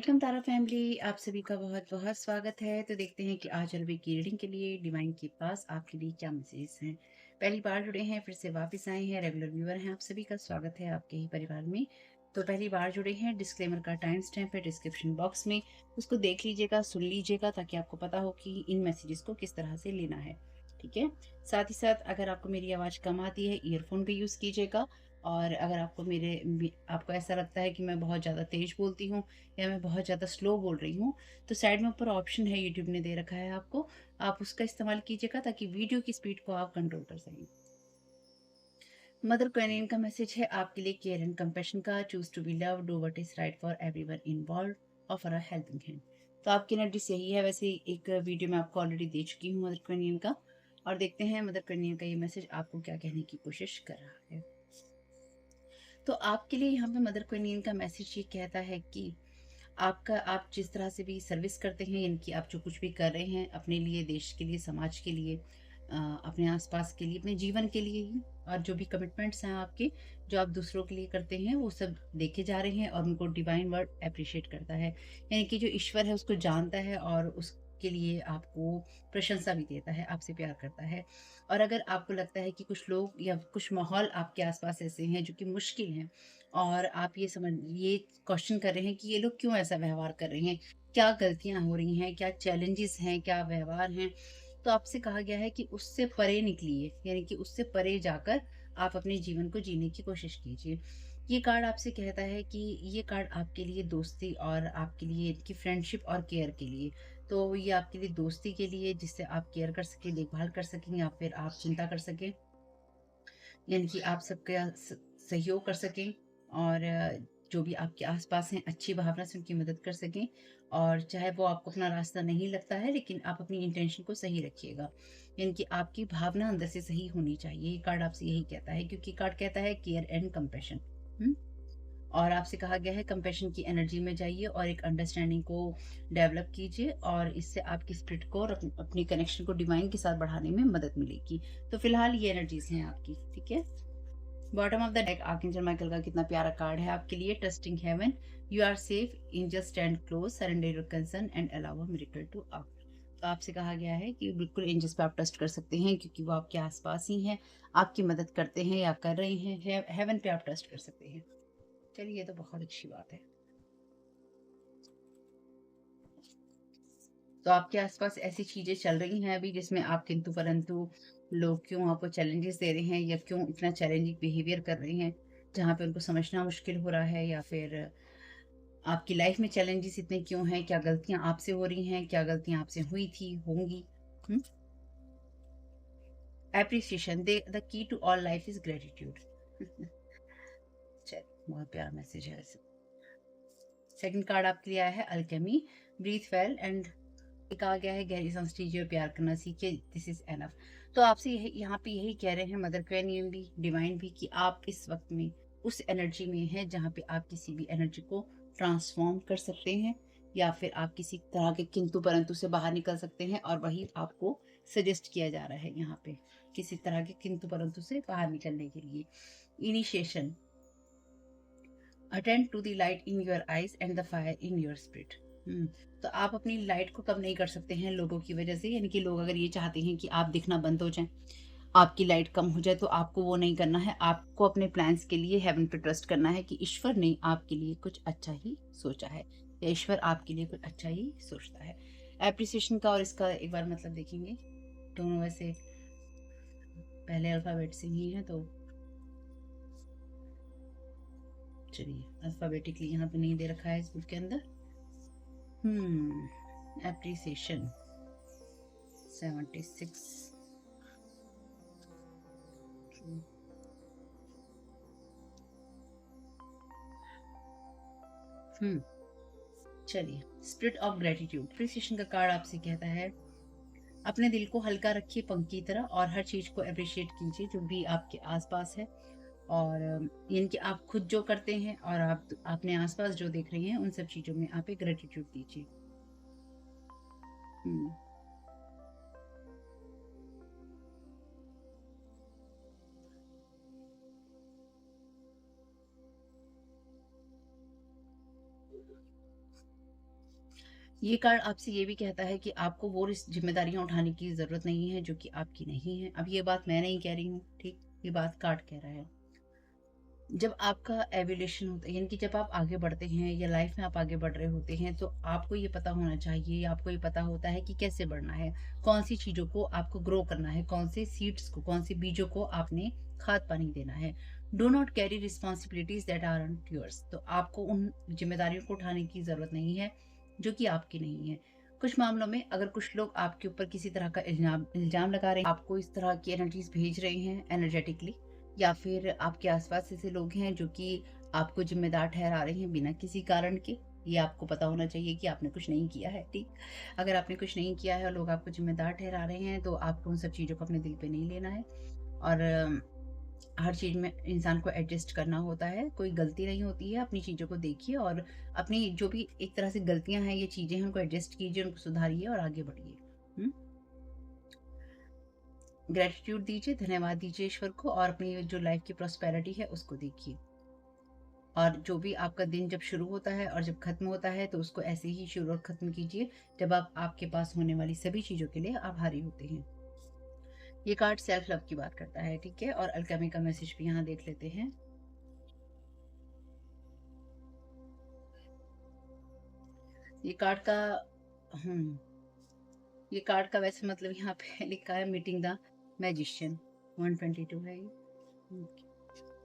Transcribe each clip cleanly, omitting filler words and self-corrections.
Welcome तारा family, आप सभी का बहुत बहुत स्वागत है। तो देखते हैं कि आज अलवी की रीडिंग के लिए डिवाइन के पास आपके लिए क्या मैसेजेस हैं। पहली बार जुड़े हैं, फिर से वापस आए हैं, रेगुलर व्यूअर हैं, आप सभी का स्वागत है आपके ही परिवार में। तो पहली बार जुड़े हैं, डिस्क्लेमर का टाइम स्टैम्प है डिस्क्रिप्शन बॉक्स में, उसको देख लीजिएगा, सुन लीजिएगा, ताकि आपको पता हो कि इन मैसेजेस को किस तरह से लेना है। ठीक है। साथ ही साथ अगर आपको मेरी आवाज़ कम आती है, ईयरफोन भी यूज़ कीजिएगा। और अगर आपको ऐसा लगता है कि मैं बहुत ज़्यादा तेज़ बोलती हूँ या मैं बहुत ज़्यादा स्लो बोल रही हूँ, तो साइड में ऊपर ऑप्शन है, यूट्यूब ने दे रखा है आपको, आप उसका इस्तेमाल कीजिएगा ताकि वीडियो की स्पीड को आप कंट्रोल कर सकें। मदर क्वेनीन का मैसेज है आपके लिए, केयर एंड कंपैशन का। Choose to be love, do what is right for everyone involve, offer a helping hand. तो आपकी एनर्जी सही है। वैसे एक वीडियो में आपको ऑलरेडी दे चुकी हूँ मदर क्वेनीन का, और देखते हैं मदर क्वेनीन का ये मैसेज आपको क्या कहने की कोशिश कर रहा है। तो आपके लिए यहाँ पे मदर क्वेनीन का मैसेज ये कहता है कि आप जिस तरह से भी सर्विस करते हैं, यानी कि आप जो कुछ भी कर रहे हैं अपने लिए, देश के लिए, समाज के लिए, अपने आसपास के लिए, अपने जीवन के लिए ही, और जो भी कमिटमेंट्स हैं आपके, जो आप दूसरों के लिए करते हैं, वो सब देखे जा रहे हैं और उनको डिवाइन वर्ड अप्रिशिएट करता है। यानी कि जो ईश्वर है उसको जानता है और उसके लिए आपको प्रशंसा भी देता है, आपसे प्यार करता है। और अगर आपको लगता है कि कुछ लोग या कुछ माहौल आपके आसपास ऐसे हैं जो कि मुश्किल हैं, और आप ये क्वेश्चन कर रहे हैं कि ये लोग क्यों ऐसा व्यवहार कर रहे हैं, क्या गलतियाँ हो रही हैं, क्या चैलेंजेस हैं, क्या व्यवहार हैं। तो आपसे कहा गया है कि उससे परे निकलिए, यानी कि उससे परे जाकर आप अपने जीवन को जीने की कोशिश कीजिए। ये कार्ड आपसे कहता है कि ये कार्ड आपके लिए दोस्ती और आपके लिए इनकी फ्रेंडशिप और केयर के लिए। तो ये आपके लिए दोस्ती के लिए, जिससे आप केयर कर सकें, देखभाल कर सकें, या फिर आप चिंता कर सकें, यानी कि आप सबका सहयोग कर सकें, और जो भी आपके आसपास हैं अच्छी भावना से उनकी मदद कर सकें। और चाहे वो आपको अपना रास्ता नहीं लगता है, लेकिन आप अपनी इंटेंशन को सही रखिएगा, यानी कि आपकी भावना अंदर से सही होनी चाहिए। ये कार्ड आपसे यही कहता है, क्योंकि कार्ड कहता है केयर एंड कंपैशन। और आपसे कहा गया है कंपैशन की एनर्जी में जाइए और एक अंडरस्टैंडिंग को डेवलप कीजिए, और इससे आपकी स्पिरिट को और अपनी कनेक्शन को डिवाइन के साथ बढ़ाने में मदद मिलेगी। तो फिलहाल ये एनर्जीज हैं आपकी। ठीक है। Bottom of the deck archangel Michael का कितना प्यारा कार्ड है आपके लिए। Trusting heaven, you are safe, angels stand close, surrender your concern and allow a miracle to out. तो आपसे कहा गया है कि बिल्कुल एंजल्स पे आप ट्रस्ट कर सकते हैं, क्योंकि वो आपके आसपास ही हैं, आपकी मदद करते हैं या कर रहे हैं। हेवन पे आप ट्रस्ट कर सकते हैं। चलिए, ये तो बहुत अच्छी बात है। तो आपके आसपास ऐसी चीजें चल रही हैं अभी जिसमें आप किंतु परंतु, लोग क्यों आपको चैलेंजेस दे रहे हैं या क्यों इतना चैलेंजिंग बिहेवियर कर रहे हैं, जहाँ पे उनको समझना मुश्किल हो रहा है, या फिर आपकी लाइफ में चैलेंजेस इतने क्यों हैं, क्या गलतियां आपसे हो रही हैं, क्या गलतियां आपसे हुई थी, होंगी। Appreciation, they the key to all life is gratitude. चलिए, बहुत प्यारा मैसेज है वैसे। सेकंड कार्ड आपके लिए आया है अल्केमी, ब्रीथ वेल एंड कहा गया है गहरी सांस लीजिए और प्यार करना सीखिए, दिस इज एनफ। तो आपसे यही यहाँ पे यही कह रहे हैं मदर क्वेनियन भी, डिवाइन भी, कि आप इस वक्त में उस एनर्जी में हैं जहाँ पे आप किसी भी एनर्जी को ट्रांसफॉर्म कर सकते हैं, या फिर आप किसी तरह के किंतु परंतु से बाहर निकल सकते हैं, और वही आपको सजेस्ट किया जा रहा है यहाँ पे, किसी तरह के किंतु परंतु से बाहर निकलने के लिए। Initiation, attend to the light in your eyes and the fire in your spirit. तो आप अपनी लाइट को कम नहीं कर सकते हैं लोगों की वजह से, यानी कि लोग अगर ये चाहते हैं कि आप दिखना बंद हो जाए, आपकी लाइट कम हो जाए, तो आपको वो नहीं करना है। आपको अपने प्लान्स के लिए हेवन पे ट्रस्ट करना है कि ईश्वर ने आपके लिए कुछ अच्छा ही सोचा है, या ईश्वर आपके लिए कुछ अच्छा ही सोचता है। एप्रिसिएशन का और इसका एक बार मतलब देखेंगे। दोनों वैसे पहले अल्फाबेट से ही हैं, तो चलिए, अल्फाबेटिकली यहाँ पे नहीं दे रखा है इस बुक के अंदर। एप्रिसिएशन 76। हम्म चलिए, स्पिरिट ऑफ ग्रेटिट्यूड, एप्रिसिएशन का कार्ड आपसे कहता है अपने दिल को हल्का रखिए पंख की तरह, और हर चीज को अप्रिशिएट कीजिए जो भी आपके आसपास है। और यानी कि आप खुद जो करते हैं और आप अपने आसपास जो देख रहे हैं, उन सब चीजों में आप एक ग्रेटिट्यूड दीजिए। हम्म ये कार्ड आपसे ये भी कहता है कि आपको वो जिम्मेदारियां उठाने की जरूरत नहीं है जो कि आपकी नहीं है। अब ये बात मैं नहीं कह रही हूँ, ठीक, ये बात कार्ड कह रहा है। जब आपका एवोल्यूशन होता है, यानी कि जब आप आगे बढ़ते हैं या लाइफ में आप आगे बढ़ रहे होते हैं, तो आपको ये पता होना चाहिए, या आपको ये पता होता है कि कैसे बढ़ना है, कौन सी चीज़ों को आपको ग्रो करना है, कौन से सीड्स को, कौन से बीजों को आपने खाद पानी देना है। Do not carry responsibilities that are not yours. तो आपको उन जिम्मेदारियों को उठाने की ज़रूरत नहीं है जो कि आपकी नहीं है। कुछ मामलों में अगर कुछ लोग आपके ऊपर किसी तरह का इल्जाम इल्जाम लगा रहे हैं, आपको इस तरह की एनर्जीज भेज रहे हैं एनर्जेटिकली, या फिर आपके आसपास ऐसे लोग हैं जो कि आपको जिम्मेदार ठहरा रहे हैं बिना किसी कारण के, ये आपको पता होना चाहिए कि आपने कुछ नहीं किया है, ठीक। अगर आपने कुछ नहीं किया है और लोग आपको जिम्मेदार ठहरा रहे हैं, तो आपको उन सब चीज़ों को अपने दिल पे नहीं लेना है। और हर चीज़ में इंसान को एडजस्ट करना होता है, कोई गलती नहीं होती है। अपनी चीज़ों को देखिए और अपनी जो भी एक तरह से गलतियां हैं, ये चीज़ें हैं, उनको एडजस्ट कीजिए, उनको सुधारिए और आगे बढ़िए। ग्रेटिट्यूड दीजिए, धन्यवाद दीजिए ईश्वर को, और अपनी जो लाइफ की प्रॉस्पेरिटी है उसको देखिए। और जो भी आपका दिन जब शुरू होता है और जब खत्म होता है, तो उसको ऐसे ही शुरू और खत्म कीजिए जब आप आपके पास होने वाली सभी चीज़ों के लिए आभारी होते हैं। ये कार्ड सेल्फ लव की बात करता है, ठीक है। और अल्केमी का मैसेज भी यहाँ देख लेते हैं। ये कार्ड का हम्म ये कार्ड का वैसे मतलब यहाँ पे लिखा है मीटिंग द मैजिशियन। 122 है ये।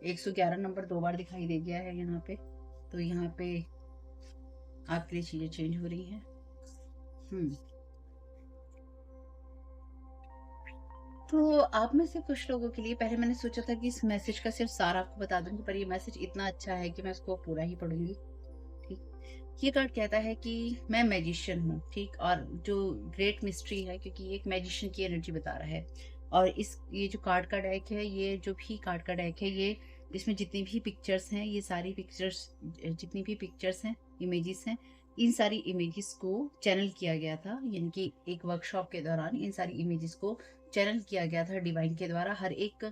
111 नंबर 2 बार दिखाई दे गया है यहाँ पे। तो यहाँ पे आपके लिए चीज़ें चेंज हो रही हैं। हम्म तो आप में से कुछ लोगों के लिए, पहले मैंने सोचा था कि इस मैसेज का सिर्फ सार आपको बता दूंगी, पर ये मैसेज इतना अच्छा है कि मैं इसको पूरा ही पढ़ूंगी, ठीक। ये कार्ड कहता है कि मैं मैजिशियन हूँ, ठीक। और जो ग्रेट मिस्ट्री है, क्योंकि ये एक मैजिशियन की एनर्जी बता रहा है। और इस ये जो कार्ड का डेक है, ये जो भी कार्ड का डेक है, ये इसमें जितनी भी पिक्चर्स हैं, ये सारी पिक्चर्स, जितनी भी पिक्चर्स हैं, इमेजेस हैं, इन सारी इमेजेस को चैनल किया गया था, यानी कि एक वर्कशॉप के दौरान इन सारी इमेजेस को चैनल किया गया था डिवाइन के द्वारा। हर एक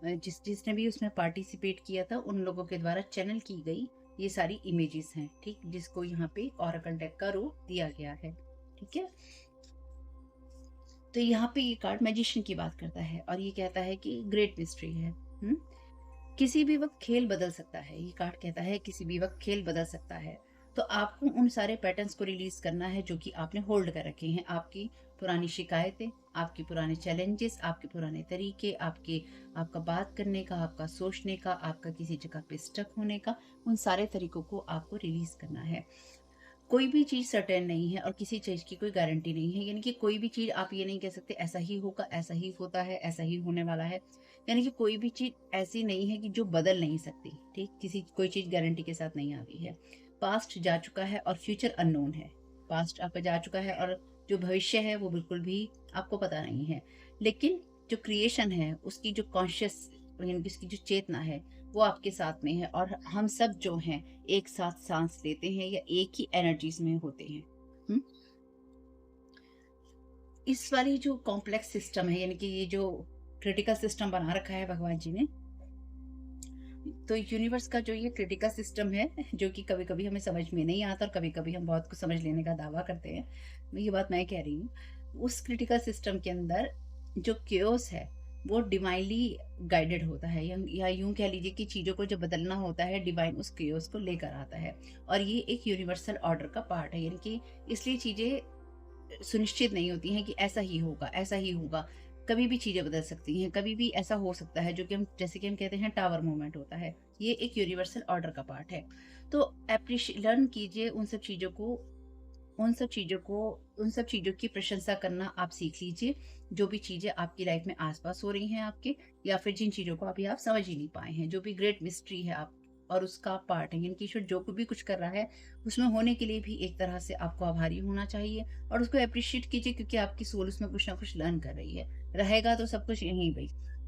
जिसने भी उसमें पार्टिसिपेट किया था, उन लोगों के द्वारा चैनल की गई ये सारी इमेजेस हैं, ठीक, जिसको यहाँ पे ऑरेकल डेक का रूप दिया गया है, ठीक है। तो यहाँ पे ये कार्ड मैजिशियन की बात करता है और ये कहता है कि ग्रेट मिस्ट्री है। किसी भी वक्त खेल बदल सकता है, ये कार्ड कहता है किसी भी वक्त खेल बदल सकता है। तो आपको उन सारे पैटर्न्स को रिलीज करना है जो कि आपने होल्ड कर रखे हैं, आपकी पुरानी शिकायतें, आपके पुराने चैलेंजेस, आपके पुराने तरीके, आपका बात करने का, आपका सोचने का, आपका किसी जगह पे स्टक होने का, उन सारे तरीकों को आपको रिलीज करना है। कोई भी चीज़ सर्टेन नहीं है और किसी चीज़ की कोई गारंटी नहीं है, यानी कि कोई भी चीज़ आप ये नहीं कह सकते ऐसा ही होगा, ऐसा ही होता है, ऐसा ही होने वाला है। यानी कि कोई भी चीज़ ऐसी नहीं है कि जो बदल नहीं सकती, ठीक। कोई चीज़ गारंटी के साथ नहीं आती है। पास्ट जा चुका है और फ्यूचर अननोन है। पास्ट आपका जा चुका है और जो भविष्य है वो बिल्कुल भी आपको पता नहीं है। लेकिन जो क्रिएशन है उसकी जो कॉन्शियस, यानी कि उसकी जो चेतना है, वो आपके साथ में है। और हम सब जो हैं एक साथ सांस लेते हैं या एक ही एनर्जीज में होते हैं। हुँ? इस वाली जो कॉम्प्लेक्स सिस्टम है, यानी कि ये जो क्रिटिकल सिस्टम बना रखा है भगवान जी ने, तो यूनिवर्स का जो ये क्रिटिकल सिस्टम है, जो कि कभी कभी हमें समझ में नहीं आता और कभी कभी हम बहुत कुछ समझ लेने का दावा करते हैं, ये बात मैं कह रही हूँ। उस क्रिटिकल सिस्टम के अंदर जो क्योस है वो डिवाइनली गाइडेड होता है, या यूं कह लीजिए कि चीज़ों को जब बदलना होता है, डिवाइन उस क्योस को लेकर आता है। और ये एक यूनिवर्सल ऑर्डर का पार्ट है, यानी कि इसलिए चीज़ें सुनिश्चित नहीं होती हैं कि ऐसा ही होगा, ऐसा ही होगा। कभी भी चीज़ें बदल सकती हैं, कभी भी ऐसा हो सकता है, जो कि हम, जैसे कि हम कहते हैं टावर मूवमेंट होता है। ये एक यूनिवर्सल ऑर्डर का पार्ट है। तो लर्न कीजिए उन सब चीज़ों को, उन सब चीज़ों को उन सब चीज़ों की प्रशंसा करना आप सीख लीजिए। जो भी चीज़ें आपकी लाइफ में आस-पास हो रही हैं आपके, या फिर जिन चीज़ों को अभी आप समझ ही नहीं पाए हैं, जो भी ग्रेट मिस्ट्री है आप और उसका पार्ट है, यानी कि ईश्वर जो भी कुछ कर रहा है, उसमें होने के लिए भी एक तरह से आपको आभारी होना चाहिए और उसको एप्रिशिएट कीजिए, क्योंकि आपकी सोल उसमें कुछ ना कुछ लर्न कर रही है। रहेगा तो सब कुछ यहीं भई।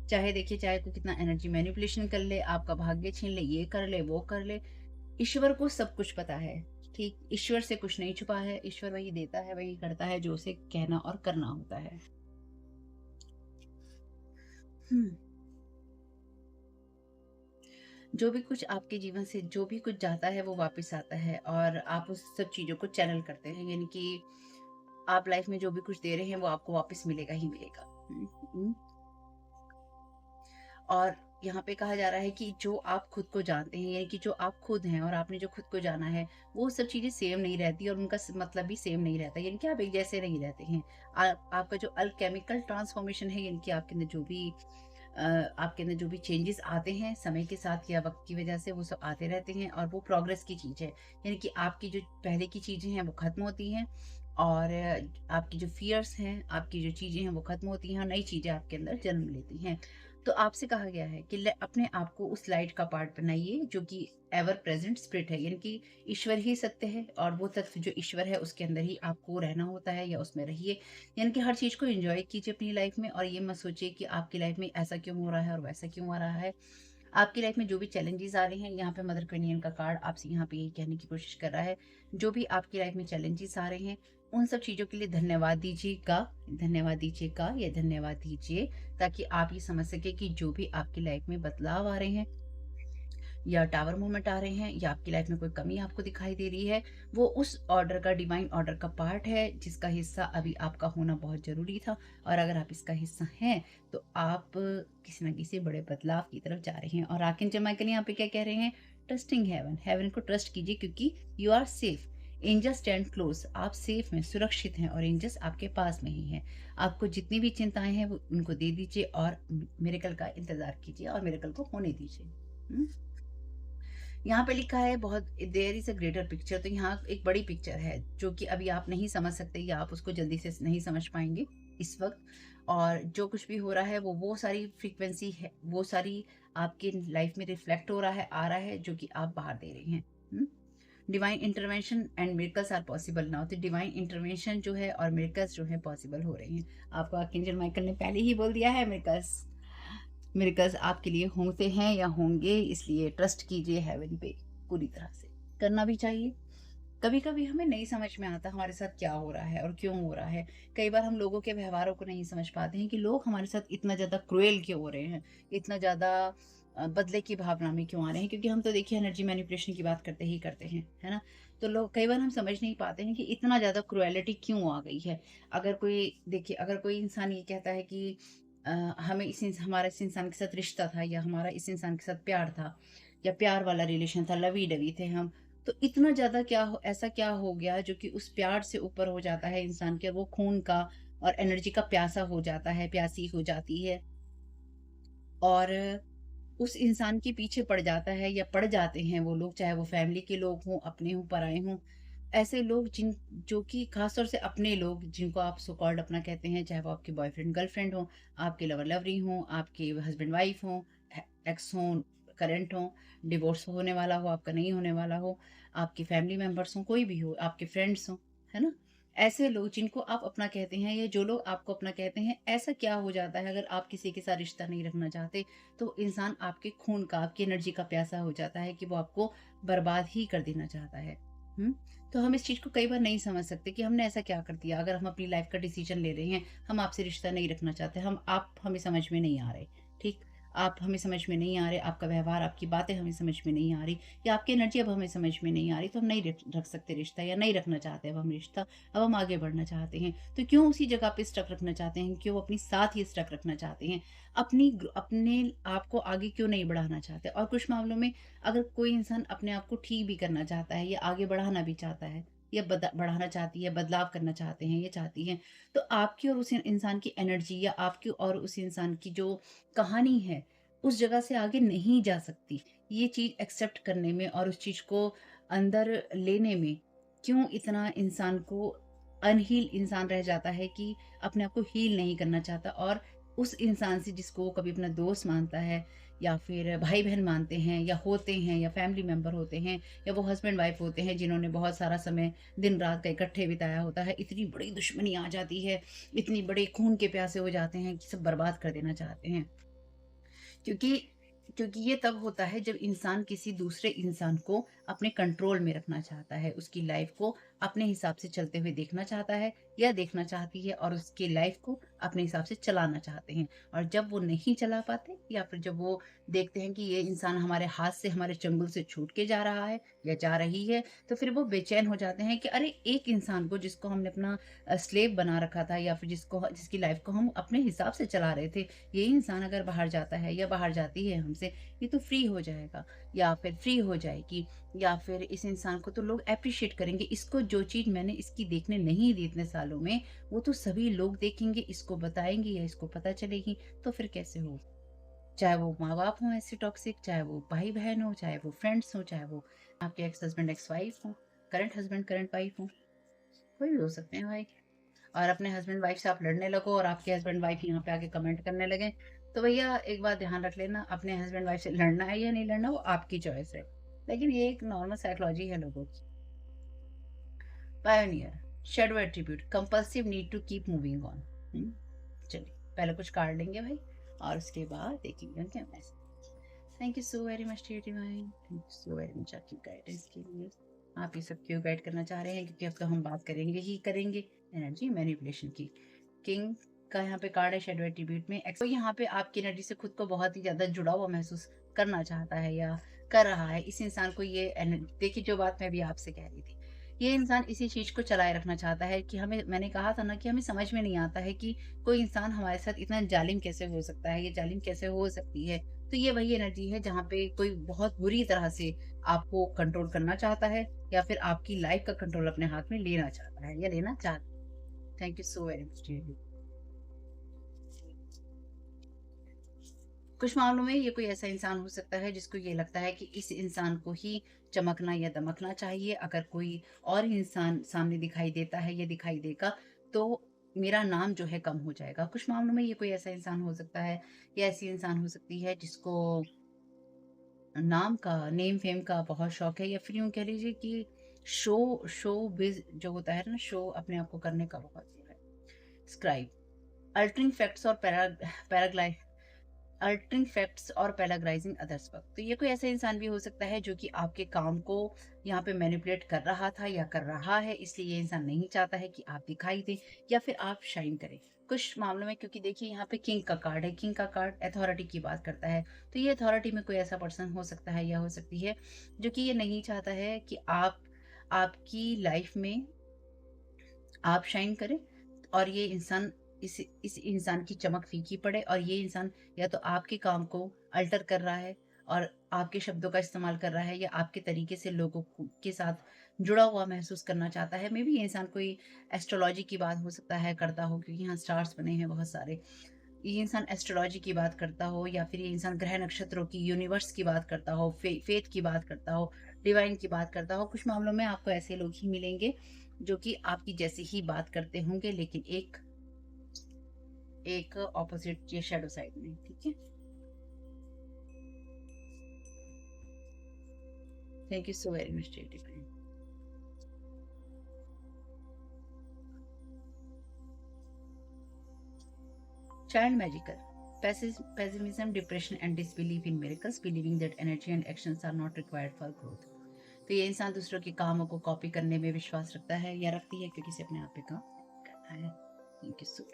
चाहे देखिए, चाहे कोई कितना एनर्जी मैनिपुलेशन कर ले, आपका भाग्य छीन ले, ये कर ले, वो कर ले, ईश्वर को सब कुछ पता है, ठीक। ईश्वर से कुछ नहीं छुपा है, ईश्वर वही देता है, वही करता है जो उसे कहना और करना होता है। हम्म जो भी कुछ आपके जीवन से जो भी कुछ जाता है वो वापस आता है, और आप उस सब चीज़ों को चैनल करते हैं, यानी कि आप लाइफ में जो भी कुछ दे रहे हैं वो आपको वापस मिलेगा ही मिलेगा। और यहाँ पे कहा जा रहा है कि जो आप खुद को जानते हैं, यानी कि जो आप खुद हैं और आपने जो खुद को जाना है, वो सब चीज़ें सेम नहीं रहती और उनका मतलब भी सेम नहीं रहता, यानी कि आप एक जैसे नहीं रहते हैं। आपका जो अल्केमिकल ट्रांसफॉर्मेशन है, यानी कि आपके अंदर जो भी चेंजेस आते हैं समय के साथ या वक्त की वजह से, वो सब आते रहते हैं और वो प्रोग्रेस की चीज़ है। यानी कि आपकी जो पहले की चीज़ें हैं वो ख़त्म होती हैं, और आपकी जो फियर्स हैं, आपकी जो चीज़ें हैं वो ख़त्म होती हैं और नई चीज़ें आपके अंदर जन्म लेती हैं। तो आपसे कहा गया है कि अपने आप को उस लाइट का पार्ट बनाइए जो कि एवर प्रेजेंट स्पिरिट है, यानी कि ईश्वर ही सत्य है, और वो तत्व जो ईश्वर है उसके अंदर ही आपको रहना होता है, या उसमें रहिए। यानी कि हर चीज़ को एंजॉय कीजिए अपनी लाइफ में, और ये मत सोचिए कि आपकी लाइफ में ऐसा क्यों हो रहा है और वैसा क्यों हो रहा है। आपकी लाइफ में जो भी चैलेंजेस आ रहे हैं, यहाँ पे मदर क्वेनियन का कार्ड आपसे यहाँ पे यही कहने की कोशिश कर रहा है, जो भी आपकी लाइफ में चैलेंजेस आ रहे हैं, उन सब चीज़ों के लिए धन्यवाद दीजिएगा या धन्यवाद दीजिए, ताकि आप ये समझ सके कि जो भी आपकी लाइफ में बदलाव आ रहे हैं या टावर मोमेंट आ रहे हैं या आपकी लाइफ में कोई कमी आपको दिखाई दे रही है, वो उस ऑर्डर का, डिवाइन ऑर्डर का पार्ट है, जिसका हिस्सा अभी आपका होना बहुत ज़रूरी था। और अगर आप इसका हिस्सा हैं, तो आप किसी न किसी बड़े बदलाव की तरफ जा रहे हैं। और आर्कएंजल माइकल यहाँ पे क्या कह रहे हैं? ट्रस्टिंग हेवन, हेवन को ट्रस्ट कीजिए, क्योंकि you are safe. Angels stand close, आप सेफ हैं, सुरक्षित हैं, और एंजल्स आपके पास में ही हैं। आपको जितनी भी चिंताएं हैं वो उनको दे दीजिए, और मिरेकल का इंतजार कीजिए और मिरेकल को होने दीजिए। हम्म? यहाँ पे लिखा है बहुत, there is a greater picture, तो यहाँ एक बड़ी पिक्चर है जो कि अभी आप नहीं समझ सकते, या आप उसको जल्दी से नहीं समझ पाएंगे इस वक्त। और जो कुछ भी हो रहा है वो सारी फ्रीक्वेंसी है, वो सारी आपके लाइफ में रिफ्लेक्ट हो रहा है, आ रहा है, जो कि आप बाहर दे रहे हैं। Divine intervention and miracles are possible now, तो डिवाइन इंटरवेंशन जो है और मिरेकल्स जो है पॉसिबल हो रहे हैं। आपको आर्कएंजल माइकल ने पहले ही बोल दिया है, मिरेकल्स मिरेकल्स आपके लिए होते हैं या होंगे, इसलिए ट्रस्ट कीजिए हेवन पे पूरी तरह से। करना भी चाहिए। कभी कभी हमें नहीं समझ में आता हमारे साथ क्या हो रहा है और क्यों हो रहा है। कई बार हम लोगों के व्यवहारों को नहीं समझ पाते हैं कि लोग हमारे साथ इतना ज़्यादा क्रूएल क्यों हो रहे हैं, इतना ज़्यादा बदले की भावना में क्यों आ रहे हैं, क्योंकि हम तो देखिए एनर्जी मैनिपुलेशन की बात करते ही करते हैं, है ना। तो लोग, कई बार हम समझ नहीं पाते हैं कि इतना ज़्यादा क्रुएलिटी क्यों आ गई है। अगर कोई देखिए, अगर कोई इंसान ये कहता है कि हमें हमारा इस इंसान के साथ रिश्ता था, या हमारा इस इंसान के साथ प्यार था, या प्यार वाला रिलेशन था, लवी डवी थे हम, तो इतना ज़्यादा ऐसा क्या हो गया जो कि उस प्यार से ऊपर हो जाता है इंसान के, वो खून का और एनर्जी का प्यासा हो जाता है, प्यासी हो जाती है, और उस इंसान के पीछे पड़ जाता है या पड़ जाते हैं वो लोग, चाहे वो फैमिली के लोग हों, अपने हों, पराए हों। ऐसे लोग जो कि खास तौर से अपने लोग, जिनको आप सो कॉल्ड अपना कहते हैं, चाहे वो आपके बॉयफ्रेंड गर्लफ्रेंड हों, आपके लवर लवरी हों, आपके हस्बैंड वाइफ हों, एक्स हों, करंट हों, डिवोर्स होने वाला हो, आपका नहीं होने वाला हो, आपके फैमिली मेंबर्स हों, कोई भी हो, आपके फ्रेंड्स हों, है ना। ऐसे लोग जिनको आप अपना कहते हैं, या जो लोग आपको अपना कहते हैं, ऐसा क्या हो जाता है अगर आप किसी के साथ रिश्ता नहीं रखना चाहते, तो इंसान आपके खून का, आपकी एनर्जी का प्यासा हो जाता है कि वो आपको बर्बाद ही कर देना चाहता है। हुँ? तो हम इस चीज़ को कई बार नहीं समझ सकते कि हमने ऐसा क्या कर दिया। अगर हम अपनी लाइफ़ का डिसीज़न ले रहे हैं, हम आपसे रिश्ता नहीं रखना चाहते, आप हमें समझ में नहीं आ रहे, ठीक? आप हमें समझ में नहीं आ रहे, आपका व्यवहार, आपकी बातें हमें समझ में नहीं आ रही, या आपकी एनर्जी अब हमें समझ में नहीं आ रही, तो हम नहीं रख सकते रिश्ता, या नहीं रखना चाहते अब हम रिश्ता, अब हम आगे बढ़ना चाहते हैं। तो क्यों उसी जगह पे स्टक रखना चाहते हैं? क्यों अपनी साथ ही स्टक रखना चाहते हैं? अपने आप को आगे क्यों नहीं बढ़ाना चाहते? और कुछ मामलों में अगर कोई इंसान अपने आप को ठीक भी करना चाहता है, या आगे बढ़ाना भी चाहता है, या बढ़ाना चाहती है, बदलाव करना चाहते हैं, या चाहती हैं, तो आपकी और उस इंसान की एनर्जी, या आपकी और उस इंसान की जो कहानी है, उस जगह से आगे नहीं जा सकती। ये चीज़ एक्सेप्ट करने में और उस चीज़ को अंदर लेने में क्यों इतना इंसान को अनहील इंसान रह जाता है कि अपने आप को हील नहीं करना चाहता, और उस इंसान से जिसको वो कभी अपना दोस्त मानता है, या फिर भाई-बहन मानते हैं, या होते हैं, या फैमिली मेंबर होते हैं, या वो हस्बैंड वाइफ होते हैं जिन्होंने बहुत सारा समय दिन-रात का इकट्ठे बिताया होता है, इतनी बड़ी दुश्मनी आ जाती है, इतनी बड़े खून के प्यासे हो जाते हैं कि सब बर्बाद कर देना चाहते हैं। क्योंकि क्योंकि ये तब होता है जब इंसान किसी दूसरे इंसान को अपने कंट्रोल में रखना चाहता है, उसकी लाइफ को अपने हिसाब से चलते हुए देखना चाहता है या देखना चाहती है और उसकी लाइफ को अपने हिसाब से चलाना चाहते हैं। और जब वो नहीं चला पाते या फिर जब वो देखते हैं कि ये इंसान हमारे हाथ से, हमारे चंगुल से छूट के जा रहा है या जा रही है, तो फिर वो बेचैन हो जाते हैं कि अरे! एक इंसान को जिसको हमने अपना स्लेव बना रखा था या फिर जिसकी लाइफ को हम अपने हिसाब से चला रहे थे, ये इंसान अगर बाहर जाता है या बाहर जाती है हमसे, ये तो फ्री हो जाएगा या फिर फ्री हो जाएगी या फिर इस इंसान को तो लोग एप्रिशिएट करेंगे। इसको जो चीज़ मैंने इसकी देखने नहीं दी इतने सालों में, वो तो सभी लोग देखेंगे, इसको बताएँगे या इसको पता चलेगी, तो फिर कैसे हो? चाहे वो माँ-बाप हों ऐसे टॉक्सिक, चाहे वो भाई-बहन हों, चाहे वो फ्रेंड्स हों, चाहे वो आपके एक्स हस्बैंड, एक्स वाइफ हों, करंट हस्बैंड, करंट वाइफ हों, कोई भी हो सकते हैं भाई। और अपने हस्बैंड वाइफ से आप लड़ने लगो और आपके हस्बैंड वाइफ यहाँ पे आके कमेंट करने लगे, तो भैया एक बात ध्यान रख लेना, अपने हस्बैंड वाइफ से लड़ना है या नहीं लड़ना वो आपकी चॉइस है। लेकिन ये एक नॉर्मल साइकोलॉजी है लोगों की। Pioneer, shadow attribute, compulsive need to keep moving on. चलिए पहले कुछ कार्ड लेंगे भाई और उसके बाद देखेंगे क्या message. Thank you so very much dear divine, thank you so very much आपकी गाइडेंस के लिए। आप ये सब क्यों गाइड करना चाह रहे हैं, क्योंकि अब तो हम बात करेंगे ही करेंगे एनर्जी मैनिपुलेशन की। किंग का यहाँ पे कार्ड है शैडो एट्रीब्यूट में। तो यहाँ पे आपकी एनर्जी से खुद को बहुत ही ज़्यादा जुड़ा हुआ महसूस करना चाहता है या कर रहा है। इस इंसान को ये देखिए जो बात मैं भी आपसे कह रही थी, ये इंसान इसी चीज़ को चलाए रखना चाहता है कि हमें, मैंने कहा था ना कि हमें समझ में नहीं आता है कि कोई इंसान हमारे साथ इतना जालिम कैसे हो सकता है, ये जालिम कैसे हो सकती है। तो ये वही एनर्जी है जहाँ पे कोई बहुत बुरी तरह से आपको कंट्रोल करना चाहता है या फिर आपकी लाइफ का कंट्रोल अपने हाथ में लेना चाहता है या लेना चाहता है। Thank you so very much dear. कुछ मामलों में ये कोई ऐसा इंसान हो सकता है जिसको ये लगता है कि इस इंसान को ही चमकना या दमकना चाहिए। अगर कोई और इंसान सामने दिखाई देता है या दिखाई देगा तो मेरा नाम जो है कम हो जाएगा। कुछ मामलों में ये कोई ऐसा इंसान हो सकता है या ऐसी इंसान हो सकती है जिसको नाम का, नेम फेम का बहुत शौक है या फिर यूँ कह लीजिए कि शोबिज़ जो होता है ना, शो अपने आप को करने का बहुत वो है। स्क्राइब, अल्टरिंग फैक्ट्स और पैराग्लाइ अल्टरिंग फैक्ट्स और पैराग्राइजिंग अदर्स वर्क। तो ये कोई ऐसा इंसान भी हो सकता है जो कि आपके काम को यहाँ पे मैनिपुलेट कर रहा था या कर रहा है, इसलिए ये इंसान नहीं चाहता है कि आप दिखाई दें या फिर आप शाइन करें। कुछ मामलों में क्योंकि देखिए यहाँ पे किंग का कार्ड है, किंग का कार्ड अथॉरिटी की बात करता है, तो ये अथॉरिटी में कोई ऐसा पर्सन हो सकता है या हो सकती है जो कि ये नहीं चाहता है कि आप आपकी लाइफ में आप शाइन करें और ये इंसान, इस इंसान की चमक फीकी पड़े और ये इंसान या तो आपके काम को अल्टर कर रहा है और आपके शब्दों का इस्तेमाल कर रहा है या आपके तरीके से के साथ जुड़ा हुआ महसूस करना चाहता है। मे बी ये इंसान कोई एस्ट्रोलॉजी की बात हो सकता है करता हो, क्योंकि यहाँ स्टार्स बने हैं बहुत सारे। ये इंसान एस्ट्रोलॉजी की बात करता हो या फिर ये इंसान ग्रह नक्षत्रों की, यूनिवर्स की बात करता हो, फेथ की बात करता हो, डिवाइन की बात करता हो। कुछ मामलों में आपको ऐसे लोग ही मिलेंगे जो कि आपकी जैसी ही बात करते होंगे, लेकिन एक एक ऑपोजिट ये शैडो साइड में, ठीक है। Thank you so very much dear divine. Child magical, pessimism, depression and disbelief in miracles, believing that energy and actions are not required for growth। तो ये इंसान दूसरों के कामों को कॉपी करने में विश्वास रखता है या रखती है क्योंकि इसे अपने आप पे काम करना है। थैंक यू सो।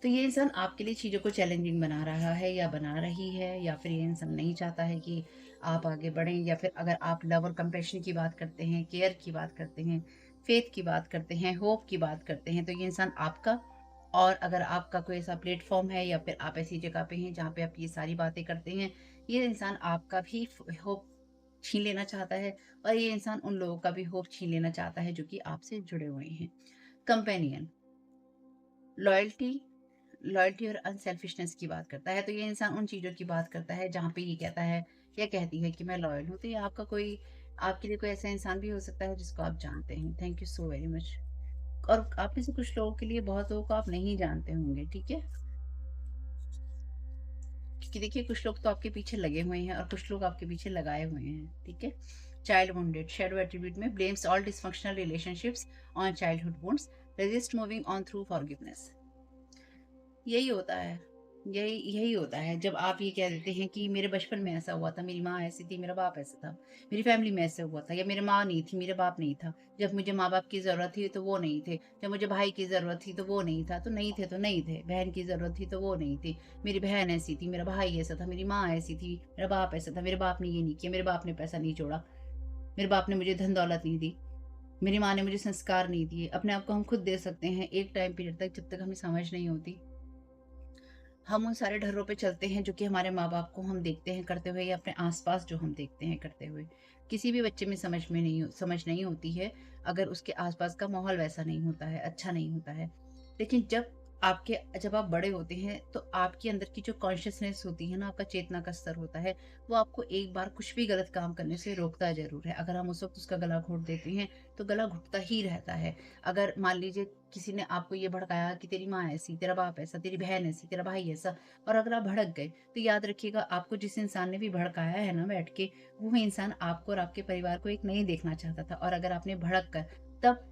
तो ये इंसान आपके लिए चीज़ों को चैलेंजिंग बना रहा है या बना रही है, या फिर ये इंसान नहीं चाहता है कि आप आगे बढ़ें, या फिर अगर आप लव और कंपैशन की बात करते हैं, केयर की बात करते हैं, फेथ की बात करते हैं, होप की बात करते हैं, तो ये इंसान आपका, और अगर आपका कोई ऐसा प्लेटफॉर्म है या फिर आप ऐसी जगह पे हैं जहाँ पे आप ये सारी बातें करते हैं, ये इंसान आपका भी होप छीन लेना चाहता है और ये इंसान उन लोगों का भी होप छीन लेना चाहता है जो कि आपसे जुड़े हुए हैं। कंपेनियन, लॉयल्टी लॉयल्टी और अनसेल्फिशनेस की बात करता है, तो ये इंसान उन चीज़ों की बात करता है जहाँ पे ये कहता है या कहती है कि मैं लॉयल हूँ। तो ये आपका कोई, आपके लिए कोई ऐसा इंसान भी हो सकता है जिसको आप जानते हैं। Thank you so very much. और आप में से कुछ लोगों के लिए, बहुत लोगों को आप नहीं जानते होंगे, ठीक है, क्योंकि देखिए कुछ लोग तो आपके पीछे लगे हुए हैं और कुछ लोग आपके पीछे लगाए हुए हैं, ठीक है। चाइल्ड वुंडेड, शैडो एट्रीब्यूट में blames all dysfunctional relationships on childhood wounds, resist moving on through forgiveness. यही होता है, यही यही होता है जब आप ये कह देते हैं कि मेरे बचपन में ऐसा हुआ था, मेरी माँ ऐसी थी, मेरा बाप ऐसा था, मेरी फैमिली में ऐसे हुआ था, या मेरी माँ नहीं थी, मेरा बाप नहीं था। जब मुझे माँ-बाप की ज़रूरत थी तो वो नहीं थे, जब मुझे भाई की ज़रूरत थी तो वो नहीं था, तो नहीं थे तो नहीं थे, बहन की ज़रूरत थी तो वो नहीं थी, मेरी बहन ऐसी थी, मेरा भाई ऐसा था, मेरी माँ ऐसी थी, मेरा बाप ऐसा था, मेरे बाप ने ये नहीं किया, मेरे बाप ने पैसा नहीं जोड़ा, मेरे बाप ने मुझे धन-दौलत नहीं दी, मेरी माँ ने मुझे संस्कार नहीं दिए। अपने आप को हम खुद दे सकते हैं एक टाइम पीरियड तक, जब तक हमें समझ नहीं होती। हम उन सारे ढर्रों पे चलते हैं जो कि हमारे माँ-बाप को हम देखते हैं करते हुए, या अपने आस-पास जो हम देखते हैं करते हुए। किसी भी बच्चे में समझ नहीं होती है, अगर उसके आस-पास का माहौल वैसा नहीं होता है, अच्छा नहीं होता है। लेकिन जब आप बड़े होते हैं, तो आपके अंदर की जो कॉन्शसनेस होती है ना, आपका चेतना का स्तर होता है, वो आपको एक बार कुछ भी गलत काम करने से रोकता ज़रूर है। अगर हम उस वक़्त उसका गला घोंट देते हैं, तो गला घुटता ही रहता है। अगर मान लीजिए किसी ने आपको ये भड़काया कि तेरी माँ ऐसी, तेरा बाप ऐसा, तेरी बहन ऐसी, तेरा भाई ऐसा, और अगर आप भड़क गए, तो याद रखिएगा, आपको जिस इंसान ने भी भड़काया है ना बैठ के, वो इंसान आपको और आपके परिवार को एक नहीं देखना चाहता था। और अगर आपने भड़क कर तब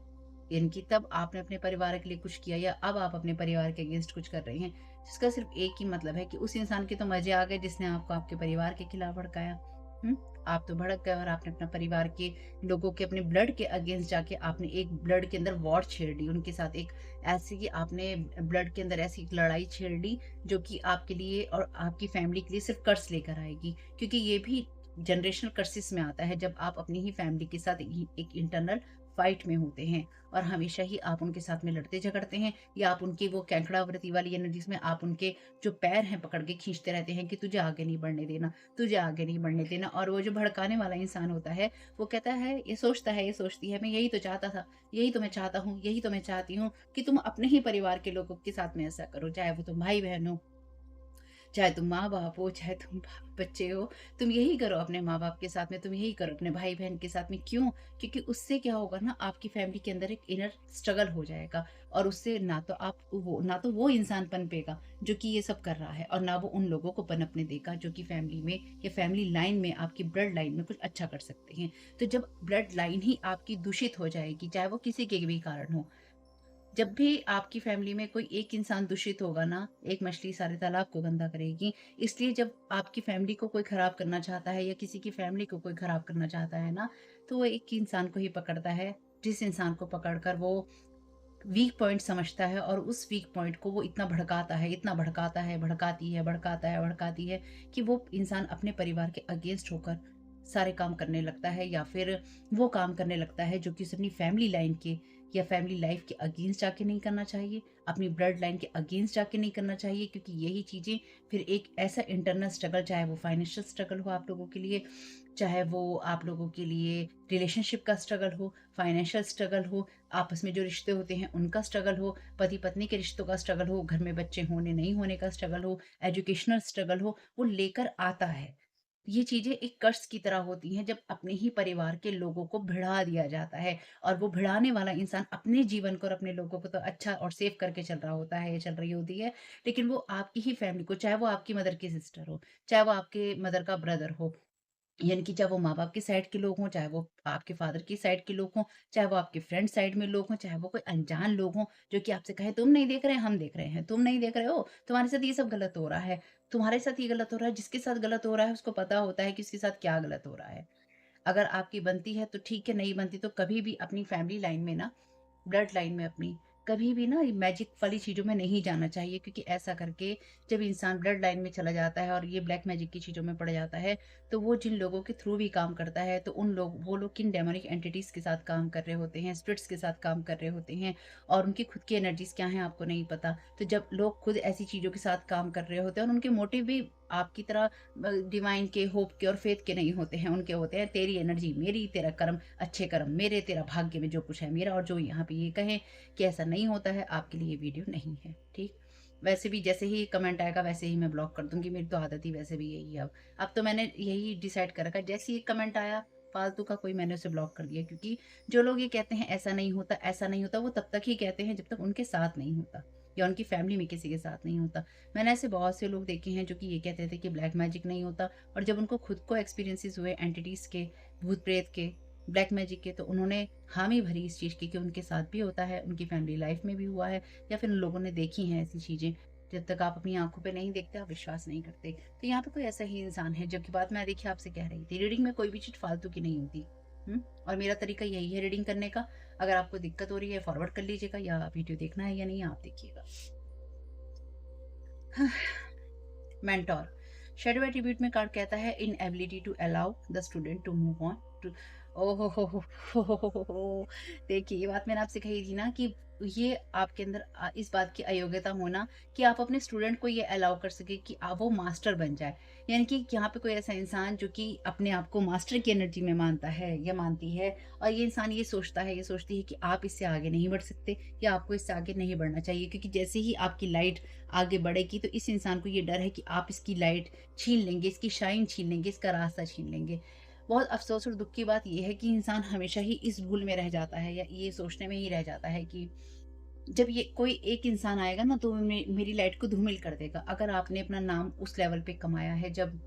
यानी कि तब आपने अपने परिवार के लिए कुछ किया, या अब आप अपने परिवार के अगेंस्ट कुछ कर रहे हैं, जिसका सिर्फ एक ही मतलब है कि उस इंसान के तो मज़े आ गए जिसने आपको आपके परिवार के खिलाफ भड़काया। हुँ? आप तो भड़क गए और आपने अपना परिवार के लोगों के, अपने ब्लड के अगेंस्ट जाके आपने एक ब्लड के अंदर वॉर छेड़ ली उनके साथ, एक ऐसी कि आपने ब्लड के अंदर ऐसी एक लड़ाई छेड़ ली जो कि आपके लिए और आपकी फैमिली के लिए सिर्फ कर्स लेकर आएगी, क्योंकि ये भी जनरेशनल कर्सेस में आता है जब आप अपनी ही फैमिली के साथ एक इंटरनल फाइट में होते हैं, और हमेशा ही आप उनके साथ में लड़ते झगड़ते हैं, या आप उनकी वो कैंकड़ावृत्ति वाली एनर्जीज में आप उनके जो पैर हैं पकड़ के खींचते रहते हैं कि तुझे आगे नहीं बढ़ने देना, तुझे आगे नहीं बढ़ने देना। और वो जो भड़काने वाला इंसान होता है, वो कहता है, ये सोचता है, ये सोचती है, मैं यही तो चाहता था, यही तो मैं चाहता हूँ, यही तो मैं चाहती हूँ कि तुम अपने ही परिवार के लोगों के साथ में ऐसा करो, चाहे वो तुम भाई बहन हो, चाहे तुम माँ-बाप हो, चाहे तुम बच्चे हो, तुम यही करो अपने माँ-बाप के साथ में, तुम यही करो अपने भाई-बहन के साथ में। क्यों? क्योंकि उससे क्या होगा ना, आपकी फैमिली के अंदर एक इनर स्ट्रगल हो जाएगा, और उससे ना तो वो इंसान पनपेगा जो कि ये सब कर रहा है, और ना वो उन लोगों को पनपने देगा जो कि फैमिली में या फैमिली लाइन में, आपकी ब्लड लाइन में कुछ अच्छा कर सकते हैं। तो जब ब्लड लाइन ही आपकी दूषित हो जाएगी, चाहे वो किसी के भी कारण हो, जब भी आपकी फैमिली में कोई एक इंसान दूषित होगा ना, एक मछली सारे तालाब को गंदा करेगी। इसलिए जब आपकी फैमिली को कोई खराब करना चाहता है, या किसी की फैमिली को कोई खराब करना चाहता है ना, तो वो एक ही इंसान को ही पकड़ता है, जिस इंसान को पकड़कर वो वीक पॉइंट समझता है, और उस वीक पॉइंट को वो इतना भड़काता है, इतना भड़काता है, भड़काती है, भड़काता है, भड़काती है, कि वो इंसान अपने परिवार के अगेंस्ट होकर सारे काम करने लगता है, या फिर वो काम करने लगता है जो कि उसे अपनी फैमिली लाइन के या फैमिली लाइफ के अगेंस्ट जाके नहीं करना चाहिए, अपनी ब्लड लाइन के अगेंस्ट जाके नहीं करना चाहिए, क्योंकि यही चीज़ें फिर एक ऐसा इंटरनल स्ट्रगल, चाहे वो फाइनेंशियल स्ट्रगल हो आप लोगों के लिए, चाहे वो आप लोगों के लिए रिलेशनशिप का स्ट्रगल हो, फाइनेंशियल स्ट्रगल हो, आपस में जो रिश्ते होते हैं उनका स्ट्रगल हो, पति-पत्नी के रिश्तों का स्ट्रगल हो, घर में बच्चे होने नहीं होने का स्ट्रगल हो, एजुकेशनल स्ट्रगल हो, वो लेकर आता है। ये चीज़ें एक कर्स की तरह होती हैं जब अपने ही परिवार के लोगों को भिड़ा दिया जाता है, और वो भिड़ाने वाला इंसान अपने जीवन को और अपने लोगों को तो अच्छा और सेव करके चल रहा होता है या चल रही होती है, लेकिन वो आपकी ही फैमिली को, चाहे वो आपकी मदर की सिस्टर हो, चाहे वो आपके मदर का ब्रदर हो, यानी कि चाहे वो माँ-बाप की साइड के लोग हों, चाहे वो आपके फादर की साइड के लोग हों, चाहे वो आपके फ्रेंड साइड में लोग हों, चाहे वो कोई अनजान लोग हों, जो कि आपसे कहें, "तुम नहीं देख रहे, हम देख रहे हैं। तुम नहीं देख रहे हो, तुम्हारे साथ ये सब गलत हो रहा है। तुम्हारे साथ ये गलत हो रहा है।" जिसके साथ गलत हो रहा है, उसको पता होता है कि उसके साथ क्या गलत हो रहा है। अगर आपकी बनती है तो ठीक है, नहीं बनती तो कभी भी अपनी फैमिली लाइन में ना, ब्लड लाइन में अपनी, कभी भी ना ये मैजिक वाली चीज़ों में नहीं जाना चाहिए, क्योंकि ऐसा करके जब इंसान ब्लड लाइन में चला जाता है और ये ब्लैक मैजिक की चीज़ों में पड़ जाता है, तो वो जिन लोगों के थ्रू भी काम करता है, तो वो लोग किन डेमोनिक एंटिटीज़ के साथ काम कर रहे होते हैं, स्पिरिट्स के साथ काम कर रहे होते हैं, और उनकी खुद की एनर्जीज़ क्या हैं आपको नहीं पता। तो जब लोग खुद ऐसी चीज़ों के साथ काम कर रहे होते हैं, और उनके मोटिव भी आपकी तरह डिवाइन के, होप के और फेथ के नहीं होते हैं, उनके होते हैं तेरी एनर्जी मेरी, तेरा कर्म अच्छे कर्म मेरे, तेरा भाग्य में जो कुछ है मेरा, और जो यहाँ पे ये कहें कि ऐसा नहीं होता है, आपके लिए ये वीडियो नहीं है, ठीक? वैसे भी जैसे ही कमेंट आएगा वैसे ही मैं ब्लॉक कर दूँगी, मेरी तो आदत ही वैसे भी यही है अब। अब तो मैंने यही डिसाइड कर रखा है, जैसे ही कमेंट आया फालतू का कोई, मैंने उसे ब्लॉक कर दिया, क्योंकि जो लोग ये कहते हैं ऐसा नहीं होता, वो तब तक ही कहते हैं जब तक उनके साथ नहीं होता, या उनकी फैमिली में किसी के साथ नहीं होता। मैंने ऐसे बहुत से लोग देखे हैं जो कि ये कहते थे कि ब्लैक मैजिक नहीं होता, और जब उनको खुद को एक्सपीरियंसेस हुए एंटिटीज़ के, भूत-प्रेत के, ब्लैक मैजिक के, तो उन्होंने हामी भरी इस चीज़ की कि उनके साथ भी होता है, उनकी फैमिली लाइफ में भी हुआ है, या फिर उन लोगों ने देखी हैं ऐसी चीज़ें। जब तक आप अपनी आँखों पे नहीं देखते, आप विश्वास नहीं करते। तो यहाँ पे कोई ऐसा ही इंसान है, जबकि बात मैं देखिए आपसे कह रही थी, रीडिंग में कोई भी चीज़ फालतू की नहीं होती। और मेरा तरीका यही है रीडिंग करने का। अगर आपको दिक्कत हो रही है, फॉरवर्ड कर लीजिएगा, या वीडियो देखना है या नहीं, आप देखिएगा। मेंटोर शेडो एट्रीब्यूट में कार्ड कहता है inability to allow the student to move on to. ओहो हो। देखिए, ये बात मैंने आपसे कही थी ना कि ये आपके अंदर इस बात की अयोग्यता होना कि आप अपने स्टूडेंट को ये अलाउ कर सके कि आप वो मास्टर बन जाए। यानी कि यहाँ पे कोई ऐसा इंसान जो कि अपने आप को मास्टर की एनर्जी में मानता है या मानती है, और ये इंसान ये सोचता है, ये सोचती है कि आप इससे आगे नहीं बढ़ सकते या आपको इससे आगे नहीं बढ़ना चाहिए, क्योंकि जैसे ही आपकी लाइट आगे बढ़ेगी तो इस इंसान को ये डर है कि आप इसकी लाइट छीन लेंगे, इसकी शाइन छीन लेंगे, इसका रास्ता छीन लेंगे। बहुत अफ़सोस और दुःख की बात ये है कि इंसान हमेशा ही इस भूल में रह जाता है या ये सोचने में ही रह जाता है कि जब ये कोई एक इंसान आएगा ना तो मेरी लाइट को धूमिल कर देगा। अगर आपने अपना नाम उस लेवल पे कमाया है, जब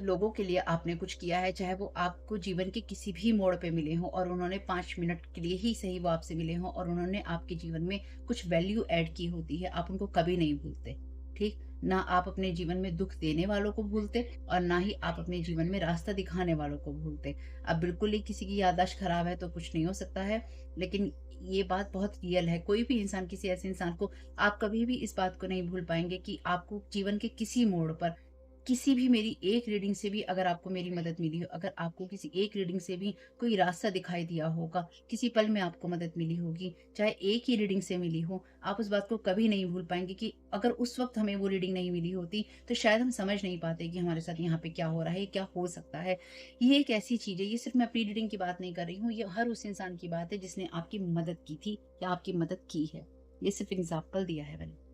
लोगों के लिए आपने कुछ किया है, चाहे वो आपको जीवन के किसी भी मोड़ पे मिले हों और उन्होंने 5 मिनट के लिए ही सही वो आपसे मिले हों और उन्होंने आपके जीवन में कुछ वैल्यू ऐड की होती है, आप उनको कभी नहीं भूलते, ठीक? ना आप अपने जीवन में दुःख देने वालों को भूलते और ना ही आप अपने जीवन में रास्ता दिखाने वालों को भूलते। अब बिल्कुल ही किसी की याददाश्त खराब है तो कुछ नहीं हो सकता है, लेकिन ये बात बहुत रियल है। कोई भी इंसान, किसी ऐसे इंसान को आप कभी भी इस बात को नहीं भूल पाएँगे कि आपको जीवन के किसी मोड़ पर किसी भी मेरी एक रीडिंग से भी अगर आपको मेरी मदद मिली हो, अगर आपको किसी एक रीडिंग से भी कोई रास्ता दिखाई दिया होगा, किसी पल में आपको मदद मिली होगी, चाहे एक ही रीडिंग से मिली हो, आप उस बात को कभी नहीं भूल पाएँगे कि अगर उस वक़्त हमें वो रीडिंग नहीं मिली होती, तो शायद हम समझ नहीं पाते कि हमारे साथ यहाँ पे क्या हो रहा है, क्या हो सकता है। ये एक ऐसी चीज़ है, ये सिर्फ़ मैं अपनी रीडिंग की बात नहीं कर रही हूँ, ये हर उस इंसान की बात है जिसने आपकी मदद की थी या आपकी मदद की है। ये सिर्फ़ एग्ज़ाम्पल दिया है मैंने।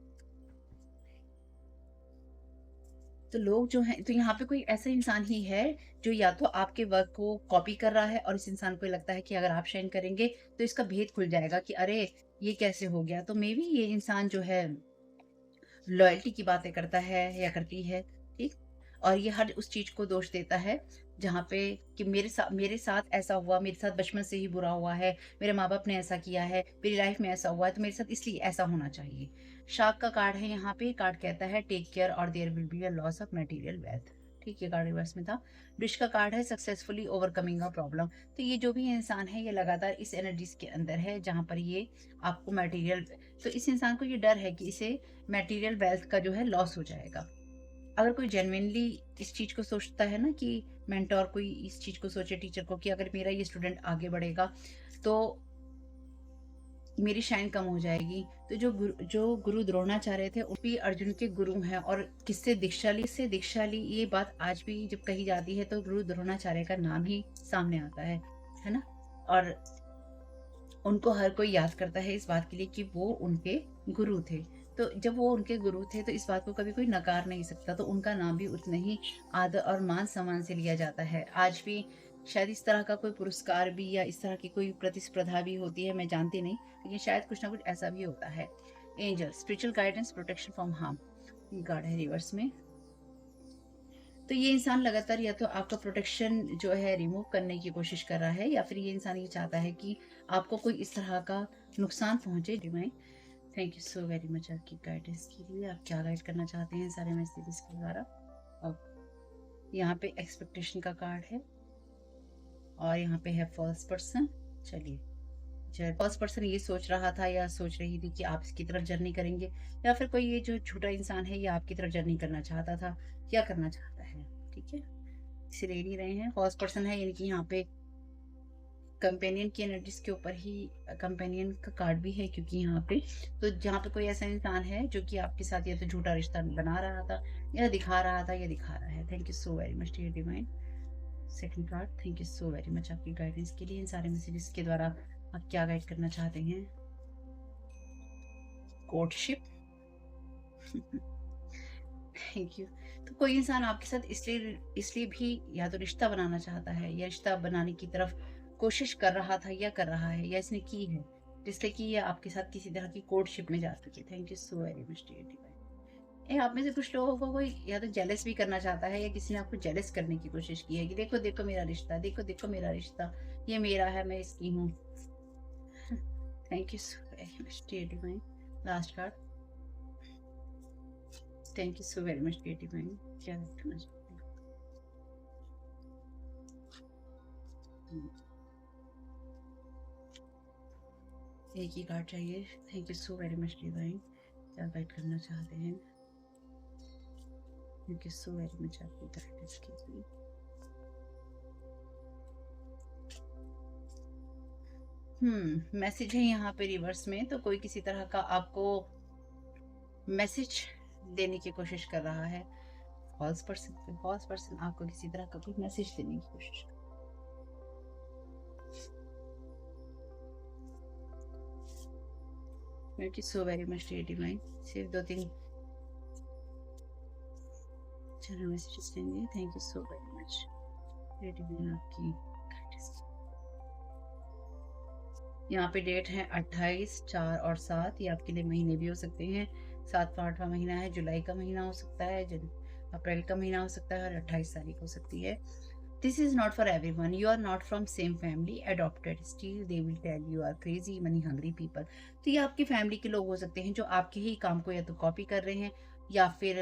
तो लोग जो हैं, तो यहाँ पे कोई ऐसा इंसान ही है जो या तो आपके वर्क को कॉपी कर रहा है और इस इंसान को ये लगता है कि अगर आप शाइन करेंगे तो इसका भेद खुल जाएगा कि अरे ये कैसे हो गया। तो मे बी ये इंसान जो है लॉयल्टी की बातें करता है या करती है, ठीक? और ये हर उस चीज़ को दोष देता है जहाँ पे कि मेरे साथ ऐसा हुआ, मेरे साथ बचपन से ही बुरा हुआ है, मेरे माँ-बाप ने ऐसा किया है, मेरी लाइफ में ऐसा हुआ है, तो मेरे साथ इसलिए ऐसा होना चाहिए। शार्क का कार्ड है यहाँ पे, कार्ड कहता है टेक केयर और there will be a loss of material wealth. ठीक है, कार्ड रिवर्स में था। वृष का कार्ड है सक्सेसफुली ओवरकमिंग अ प्रॉब्लम। तो ये जो भी इंसान है ये लगातार इस एनर्जीज़ के अंदर है जहाँ पर ये आपको मटेरियल, तो इस इंसान को ये डर है कि इसे मटेरियल वेल्थ का जो है लॉस हो जाएगा। अगर कोई जेन्युइनली इस चीज़ को सोचता है ना कि मेंटर कोई इस चीज़ को सोचे टीचर को कि अगर मेरा ये स्टूडेंट आगे बढ़ेगा तो मेरी शाइन कम हो जाएगी। तो जो गुरु द्रोणाचार्य थे वो भी अर्जुन के गुरु हैं, और किससे दीक्षा ली ये बात आज भी जब कही जाती है तो गुरु द्रोणाचार्य का नाम ही सामने आता है ना? और उनको हर कोई याद करता है इस बात के लिए कि वो उनके गुरु थे। तो जब वो उनके गुरु थे तो इस बात को कभी कोई नकार नहीं सकता, तो उनका नाम भी उतना ही आदर और मान-सम्मान से लिया जाता है। आज भी शायद इस तरह का कोई पुरस्कार भी या इस तरह की कोई प्रतिस्पर्धा भी होती है, मैं जानती नहीं, लेकिन शायद कुछ ना कुछ ऐसा भी होता है। Angel spiritual guidance, protection from harm, ये कार्ड है रिवर्स में। तो ये इंसान लगातार या तो आपका प्रोटेक्शन जो है रिमूव करने की कोशिश कर रहा है, या फिर ये इंसान ये चाहता है कि आपको कोई इस तरह का नुकसान पहुंचे। Divine, thank you so very much आपकी गाइडेंस के लिए। आप क्या गाइड करना चाहते हैं सारे मैसेजेस के द्वारा। अब यहाँ पे एक्सपेक्टेशन का कार्ड है और यहाँ पे है फर्स्ट पर्सन। चलिए, जब फर्स्ट पर्सन ये सोच रहा था या सोच रही थी कि आप इसकी तरफ जर्नी करेंगे, या फिर कोई ये जो झूठा इंसान है ये आपकी तरफ जर्नी करना चाहता था या करना चाहता है, ठीक है? इसे ले नहीं रहे हैं। फर्स्ट पर्सन है, यानी कि यहाँ पे कंपेनियन की एनर्जीज के ऊपर ही कंपेनियन का कार्ड भी है, क्योंकि यहाँ पे तो जहाँ पे कोई ऐसा इंसान है जो कि आपके साथ या तो झूठा रिश्ता बना रहा था या दिखा रहा था या दिखा रहा है। Thank you so very much dear divine. Second card, thank you so very much आपकी गाइडेंस के लिए। इन सारे मैसेजेस के द्वारा आप क्या गाइड करना चाहते हैं? कोर्टशिप। Thank you. तो कोई इंसान आपके साथ इसलिए इसलिए भी या तो रिश्ता बनाना चाहता है या रिश्ता बनाने की तरफ कोशिश कर रहा था या कर रहा है या इसने की है, जिससे कि ये आपके साथ किसी तरह की कोर्टशिप में जा सके। Thank you so very much dear divine. आप में से कुछ लोगों को कोई या तो जेलस भी करना चाहता है या किसी ने आपको जेलस करने की कोशिश की है कि देखो देखो मेरा रिश्ता, देखो देखो मेरा रिश्ता, ये मेरा है, मैं इसकी हूँ। Thank you so very much dear divine. Last card. Thank you so very much creative mind, क्या करना चाहते हैं? एक ही कार्ड चाहिए। Thank you so very much divine, क्या गाइड करना चाहते हैं? Thank you so very much आपकी गाइडेंस के लिए। मैसेज है यहाँ पे रिवर्स में, तो कोई किसी तरह का आपको मैसेज देने की कोशिश कर रहा है। फॉल्स पर्सन आपको किसी तरह का कोई मैसेज देने की कोशिश कर। Thank you so very much dear divine, सिर्फ 2-3 चलो मैसेजेस देंगे। Thank you so very much dear divine आपकी गाइडेंस। यहाँ पे डेट है 28, 4 और 7। ये आपके लिए महीने भी हो सकते हैं। 7वां 8वां महीना है, जुलाई का महीना हो सकता है, अप्रैल का महीना हो सकता है और 28 तारीख हो सकती है। This is not for everyone, you are not from same family, adopted, still they will tell you are crazy money hungry people. तो ये आपकी फैमिली के लोग हो सकते हैं जो आपके ही काम को या तो कॉपी कर रहे हैं, या फिर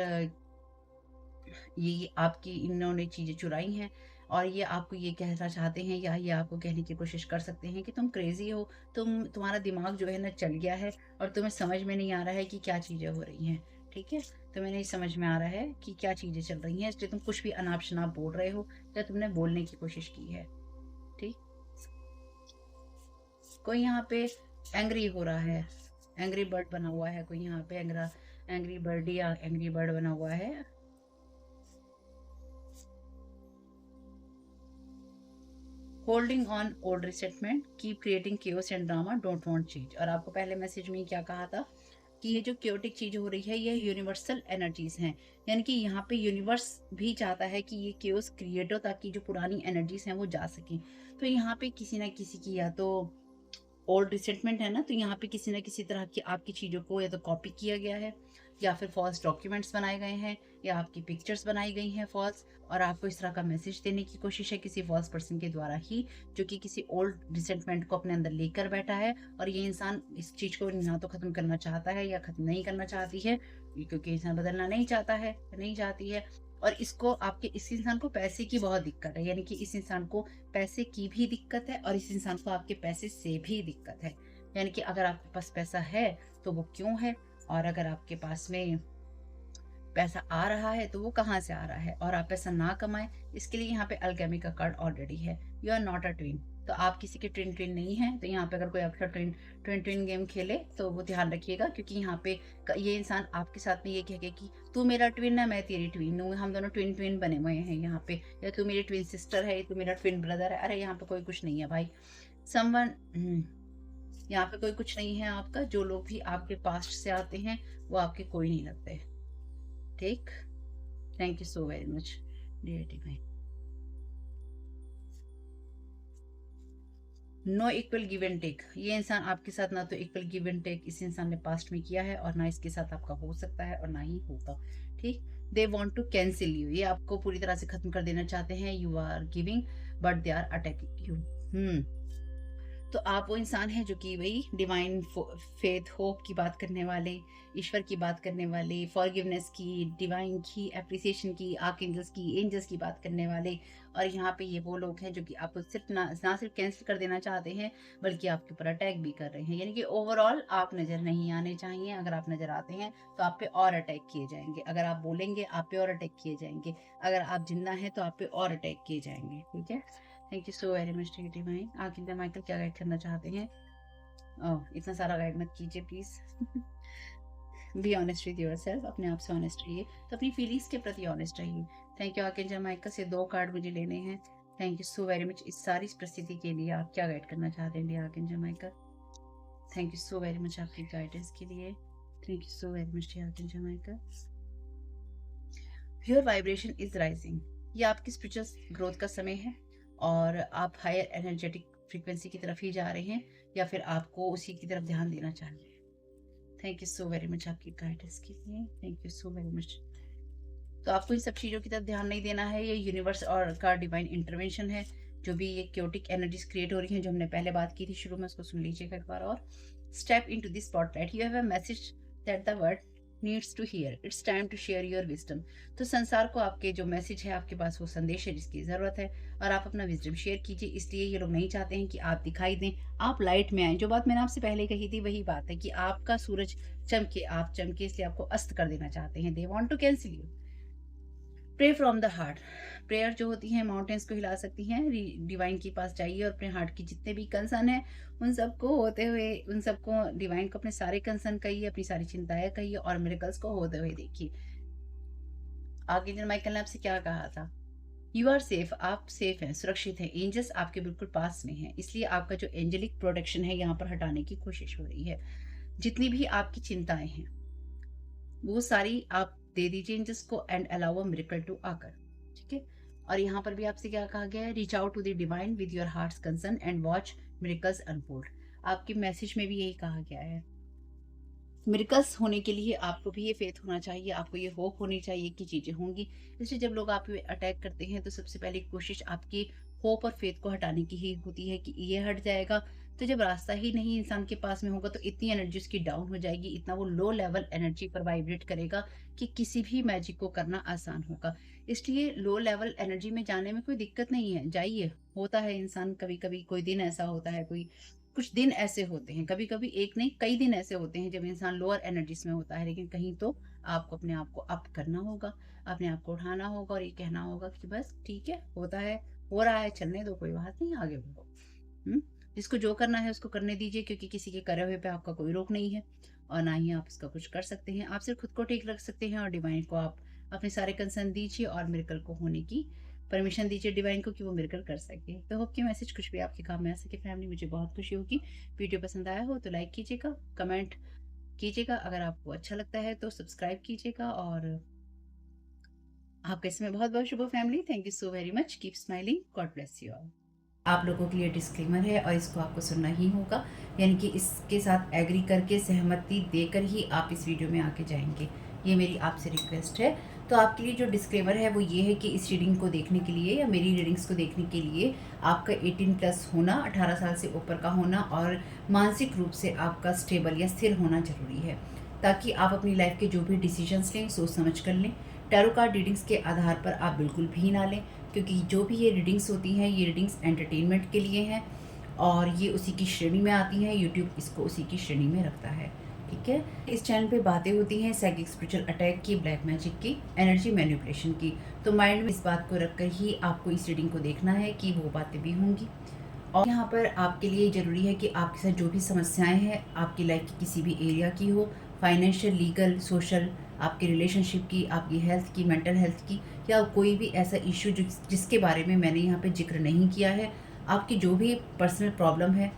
ये आपकी इन्होंने चीज़ें चुराई हैं और ये आपको ये कहना चाहते हैं, या ये आपको कहने की कोशिश कर सकते हैं कि तुम क्रेजी हो, तुम्हारा दिमाग जो है ना चल गया है और तुम्हें समझ में नहीं आ रहा है कि क्या चीज़ें हो रही हैं। ठीक है, तुम्हें नहीं समझ में आ रहा है कि क्या चीज़ें चल रही हैं, इसलिए तुम कुछ भी अनाप शनाप बोल रहे हो या तुमने बोलने की कोशिश की है। ठीक, कोई यहाँ पे एंग्री हो रहा है, एंग्री बर्ड बना हुआ है कोई यहाँ पे, एंग्री बर्ड या एंग्री बर्ड बना हुआ है। Holding on old resentment, keep creating chaos and drama, don't want change. और आपको पहले मैसेज में क्या कहा था कि ये जो क्योटिक चीज हो रही है ये यूनिवर्सल एनर्जीज हैं, यानी कि यहाँ पे यूनिवर्स भी चाहता है कि ये chaos क्रिएट हो ताकि जो पुरानी एनर्जीज हैं वो जा सकें। तो यहाँ पे किसी ना किसी की या तो ओल्ड रिसेंटमेंट है ना, तो यहाँ पे किसी न किसी तरह की आपकी चीज़ों को या तो कॉपी किया गया है, या फिर फॉल्स डॉक्यूमेंट्स बनाए गए हैं, या आपकी पिक्चर्स बनाई गई हैं फॉल्स, और आपको इस तरह का मैसेज देने की कोशिश है किसी फॉल्स पर्सन के द्वारा ही, जो कि किसी ओल्ड रिसेंटमेंट को अपने अंदर लेकर बैठा है। और ये इंसान इस चीज़ को ना तो ख़त्म करना चाहता है या ख़त्म नहीं करना चाहती है, क्योंकि इंसान बदलना नहीं चाहता है, नहीं चाहती है। और इसको आपके इस इंसान को पैसे की बहुत दिक्कत है, यानी कि इस इंसान को पैसे की भी दिक्कत है और इस इंसान को आपके पैसे से भी दिक्कत है। यानी कि अगर आपके पास पैसा है तो वो क्यों है, और अगर आपके पास में पैसा आ रहा है तो वो कहाँ से आ रहा है, और आप पैसा ना कमाए इसके लिए यहाँ पे अल्केमी का कार्ड ऑलरेडी है। You are not a twin, तो आप किसी के ट्विन नहीं है। तो यहाँ पे अगर कोई आपका ट्विन गेम खेले तो वो ध्यान रखिएगा, क्योंकि यहाँ पे ये इंसान आपके साथ में ये कह के कि तू मेरा ट्विन है, मैं तेरी ट्विन हूँ, हम दोनों ट्विन बने हुए हैं यहाँ पे, या तू मेरी ट्विन सिस्टर है, तू मेरा ट्विन ब्रदर है। अरे यहाँ पे कोई कुछ नहीं है भाई, समवन, यहाँ पे कोई कुछ नहीं है आपका। जो लोग भी आपके पास्ट से आते हैं वो आपके कोई नहीं लगते। ठीक, thank you so very much dear divine. No equal give and take, ये इंसान आपके साथ ना तो इक्वल गिव एंड टेक इस इंसान ने पास्ट में किया है, और ना इसके साथ आपका हो सकता है और ना ही होगा। ठीक, they want to cancel you, ये आपको पूरी तरह से खत्म कर देना चाहते हैं। You are giving but they are attacking you. तो आप वो इंसान हैं जो कि वही डिवाइन फेथ होप की बात करने वाले, ईश्वर की बात करने वाले, फॉरगिवनेस की, डिवाइन की एप्रिसिएशन की, आर्कएंजल्स की, एंजल्स की बात करने वाले। और यहाँ पे ये वो लोग हैं जो कि आपको सिर्फ ना सिर्फ कैंसिल कर देना चाहते हैं, बल्कि आपके ऊपर अटैक भी कर रहे हैं। यानी कि ओवरऑल आप नज़र नहीं आने चाहिए। अगर आप नज़र आते हैं तो आप पे और अटैक किए जाएंगे, अगर आप बोलेंगे आप पे और अटैक किए जाएंगे, अगर आप जिंदा हैं तो आप पे और अटैक किए जाएंगे। ठीक है, thank you so very much divine. आखिर माइकल क्या गाइड करना चाहते हैं? ओह, इतना सारा गाइड मत कीजिए please. Be honest with yourself, अपने आप से ऑनेस्ट रहिए, तो अपनी फीलिंग्स के प्रति ऑनेस्ट रहिए। थैंक यू आर्कएंजल माइकल से 2 कार्ड मुझे लेने हैं। Thank you so very much इस सारी परिस्थिति के लिए। आप क्या गाइड करना चाहते हैं archangel Michael? Thank you so very much आपकी गाइडेंस के लिए। Thank you so very much archangel Michael. Your vibration is rising, ये आपकी स्पिरिचुअल ग्रोथ का समय है और आप हायर एनर्जेटिक फ्रीक्वेंसी की तरफ ही जा रहे हैं, या फिर आपको उसी की तरफ ध्यान देना चाहिए। Thank you so very much आपकी गाइडेंस के लिए। Thank you so very much. तो आपको इन सब चीज़ों की तरफ ध्यान नहीं देना है, ये यूनिवर्स और का डिवाइन इंटरवेंशन है। जो भी ये क्योटिक एनर्जीज क्रिएट हो रही हैं, जो हमने पहले बात की थी शुरू में, उसको सुन लीजिएगा एक बार और। Step into the spotlight. You have a message that the world needs to hear. It's time to share your wisdom. तो संसार को आपके जो मैसेज है, आपके पास वो संदेश है जिसकी ज़रूरत है, और आप अपना विजडम शेयर कीजिए। इसलिए ये लोग नहीं चाहते हैं कि आप दिखाई दें, आप लाइट में आएँ। जो बात मैंने आपसे पहले कही थी वही बात है कि आपका सूरज चमके, आप चमके, इसलिए आपको अस्त कर देना चाहते हैं। They want to cancel you. Pray from the heart. Prayer जो होती है माउंटेन्स को हिला सकती हैं। डिवाइन के पास जाइए और अपने हार्ट की जितने भी कंसर्न है उन सबको होते हुए, उन सबको डिवाइन को अपने सारे कंसर्न कहिए, अपनी सारी चिंताएं कहिए और मिरेकल्स को होते हुए देखिए। आर्कएंजल माइकल ने आपसे क्या कहा था? You are safe. आप सेफ हैं, सुरक्षित हैं। एंजल्स आपके बिल्कुल पास में हैं, इसलिए आपका जो एंजेलिक प्रोटेक्शन है यहाँ पर हटाने की कोशिश हो रही है। जितनी भी आपकी चिंताएं हैं वो सारी आप दे दीजिए एंजल्स को and allow a miracle to आकर। ठीक है। और यहाँ पर भी आपसे क्या कहा गया है? Reach out to the divine with your hearts concern and watch miracles unfold. आपके मैसेज में भी यही कहा गया है। मिरेकल्स होने के लिए आपको भी ये फेथ होना चाहिए, आपको ये होप होनी चाहिए कि चीजें होंगी। इसलिए जब लोग आप पे अटैक करते हैं तो सबसे पहले कोशिश आपकी होप और फेथ को हटाने की ही होती है कि ये हट जाएगा। तो जब रास्ता ही नहीं इंसान के पास में होगा तो इतनी एनर्जी उसकी डाउन हो जाएगी, इतना वो लो लेवल एनर्जी पर वाइब्रेट करेगा कि किसी भी मैजिक को करना आसान होगा। इसलिए लो लेवल एनर्जी में जाने में कोई दिक्कत नहीं है, जाइए। होता है इंसान कभी कभी, कोई दिन ऐसा होता है, कोई कुछ दिन ऐसे होते हैं, कभी कभी एक नहीं कई दिन ऐसे होते हैं जब इंसान लोअर एनर्जीज में होता है। लेकिन कहीं तो आपको अपने आप को अप करना होगा, अपने आप को उठाना होगा और ये कहना होगा कि बस ठीक है, होता है, हो रहा है, चलने दो, कोई बात नहीं, आगे बढ़ो। जिसको जो करना है उसको करने दीजिए, क्योंकि किसी के करे हुए पे आपका कोई रोक नहीं है और ना ही आप इसका कुछ कर सकते हैं। आप सिर्फ खुद को ठीक रख सकते हैं और डिवाइन को आप अपने सारे कंसर्न दीजिए और मिरेकल को होने की परमिशन दीजिए डिवाइन को कि वो मिरेकल कर सके। तो होप कि मैसेज कुछ भी आपके काम में आ सके फैमिली। मुझे बहुत खुशी होगी। वीडियो पसंद आया हो तो लाइक कीजिएगा, कमेंट कीजिएगा, अगर आपको अच्छा लगता है तो सब्सक्राइब कीजिएगा। और आपका इसमें बहुत बहुत शुभ family. Thank you so very much. Keep smiling. God bless you all. आप लोगों के लिए डिस्क्लेमर है और इसको आपको सुनना ही होगा, यानी कि इसके साथ एग्री करके सहमति देकर ही आप इस वीडियो में आके जाएंगे। ये मेरी आपसे रिक्वेस्ट है। तो आपके लिए जो डिस्क्लेमर है वो ये है कि इस रीडिंग को देखने के लिए या मेरी रीडिंग्स को देखने के लिए आपका 18+ होना, 18 साल से ऊपर का होना और मानसिक रूप से आपका स्टेबल या स्थिर होना जरूरी है, ताकि आप अपनी लाइफ के जो भी डिसीजंस लें सोच समझ कर लें। टैरो कार्ड रीडिंग्स के आधार पर आप बिल्कुल भी ना लें, क्योंकि जो भी ये रीडिंग्स होती हैं ये रीडिंग्स एंटरटेनमेंट के लिए हैं और ये उसी की श्रेणी में आती हैं। यूट्यूब इसको उसी की श्रेणी में रखता है। ठीक है। इस चैनल पे बातें होती हैं साइकिक स्पिरिचुअल अटैक की, ब्लैक मैजिक की, एनर्जी मैनिपुलेशन की। तो माइंड में इस बात को रखकर ही आपको इस रीडिंग को देखना है कि वो बातें भी होंगी। और यहाँ पर आपके लिए ज़रूरी है कि आपके साथ जो भी समस्याएं हैं आपकी लाइफ की किसी भी एरिया की हो, फाइनेंशियल, लीगल, सोशल, आपके रिलेशनशिप की, आपकी हेल्थ की, मेंटल हेल्थ की, या कोई भी ऐसा इश्यू जिसके बारे में मैंने यहाँ पे जिक्र नहीं किया है, आपकी जो भी पर्सनल प्रॉब्लम है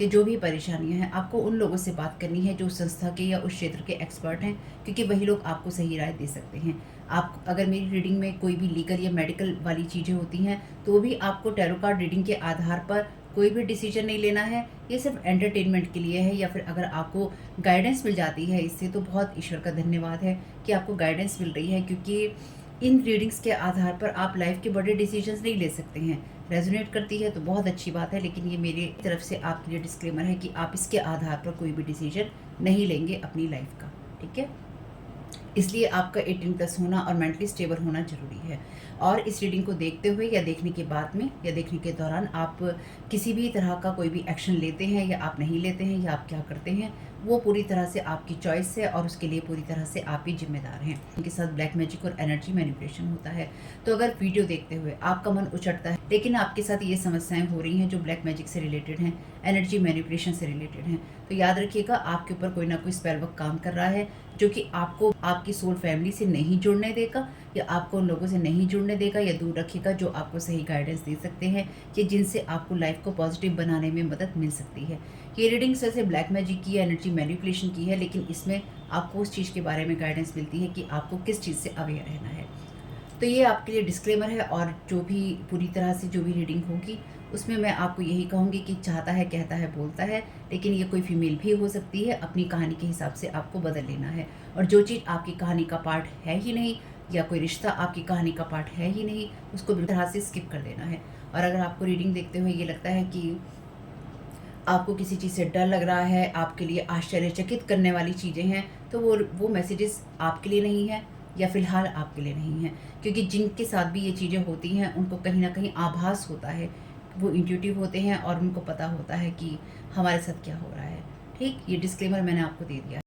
या जो भी परेशानियां हैं, आपको उन लोगों से बात करनी है जो संस्था के या उस क्षेत्र के एक्सपर्ट हैं, क्योंकि वही लोग आपको सही राय दे सकते हैं। आप अगर मेरी रीडिंग में कोई भी लीगल या मेडिकल वाली चीज़ें होती हैं तो भी आपको टैरो कार्ड रीडिंग के आधार पर कोई भी डिसीजन नहीं लेना है। ये सिर्फ एंटरटेनमेंट के लिए है, या फिर अगर आपको गाइडेंस मिल जाती है इससे तो बहुत ईश्वर का धन्यवाद है कि आपको गाइडेंस मिल रही है, क्योंकि इन रीडिंग्स के आधार पर आप लाइफ के बड़े डिसीजंस नहीं ले सकते हैं। रेजोनेट करती है तो बहुत अच्छी बात है, लेकिन ये मेरी तरफ से आपके लिए डिस्क्लेमर है कि आप इसके आधार पर कोई भी डिसीजन नहीं लेंगे अपनी लाइफ का। ठीक है। इसलिए आपका 18+ होना और मेंटली स्टेबल होना जरूरी है। और इस रीडिंग को देखते हुए या देखने के बाद में या देखने के दौरान आप किसी भी तरह का कोई भी एक्शन लेते हैं या आप नहीं लेते हैं या आप क्या करते हैं, वो पूरी तरह से आपकी चॉइस है और उसके लिए पूरी तरह से आप ही जिम्मेदार हैं। उनके साथ ब्लैक मैजिक और एनर्जी मैनिपुलेशन होता है। तो अगर वीडियो देखते हुए आपका मन उचटता है लेकिन आपके साथ ये समस्याएं हो रही हैं जो ब्लैक मैजिक से रिलेटेड हैं, एनर्जी मैनिपुलेशन से रिलेटेड हैं, तो याद रखिएगा आपके ऊपर कोई ना कोई स्पेल वर्क काम कर रहा है जो कि आपको आपकी सोल फैमिली से नहीं जुड़ने देगा या आपको उन लोगों से नहीं जुड़ने देगा या दूर रखेगा जो आपको सही गाइडेंस दे सकते हैं कि जिनसे आपको लाइफ को पॉजिटिव बनाने में मदद मिल सकती है। ये रीडिंग्स वैसे ब्लैक मैजिक की, एनर्जी मैनिपुलेशन की है, लेकिन इसमें आपको उस चीज़ के बारे में गाइडेंस मिलती है कि आपको किस चीज़ से अवेयर रहना है। तो ये आपके लिए डिस्क्लेमर है। और जो भी पूरी तरह से जो भी रीडिंग होगी उसमें मैं आपको यही कहूँगी कि चाहता है, कहता है, बोलता है, लेकिन ये कोई फीमेल भी हो सकती है। अपनी कहानी के हिसाब से आपको बदल लेना है। और जो चीज़ आपकी कहानी का पार्ट है ही नहीं या कोई रिश्ता आपकी कहानी का पार्ट है ही नहीं, उसको बिल्कुल तरह से स्किप कर देना है। और अगर आपको रीडिंग देखते हुए ये लगता है कि आपको किसी चीज़ से डर लग रहा है, आपके लिए आश्चर्यचकित करने वाली चीज़ें हैं, तो वो मैसेजेस आपके लिए नहीं है या फ़िलहाल आपके लिए नहीं है। क्योंकि जिनके साथ भी ये चीज़ें होती हैं, उनको कहीं न कहीं आभास होता है। वो इंट्यूटिव होते हैं और उनको पता होता है कि हमारे साथ क्या हो रहा है। ठीक? ये डिस्क्लेमर मैंने आपको दे दिया।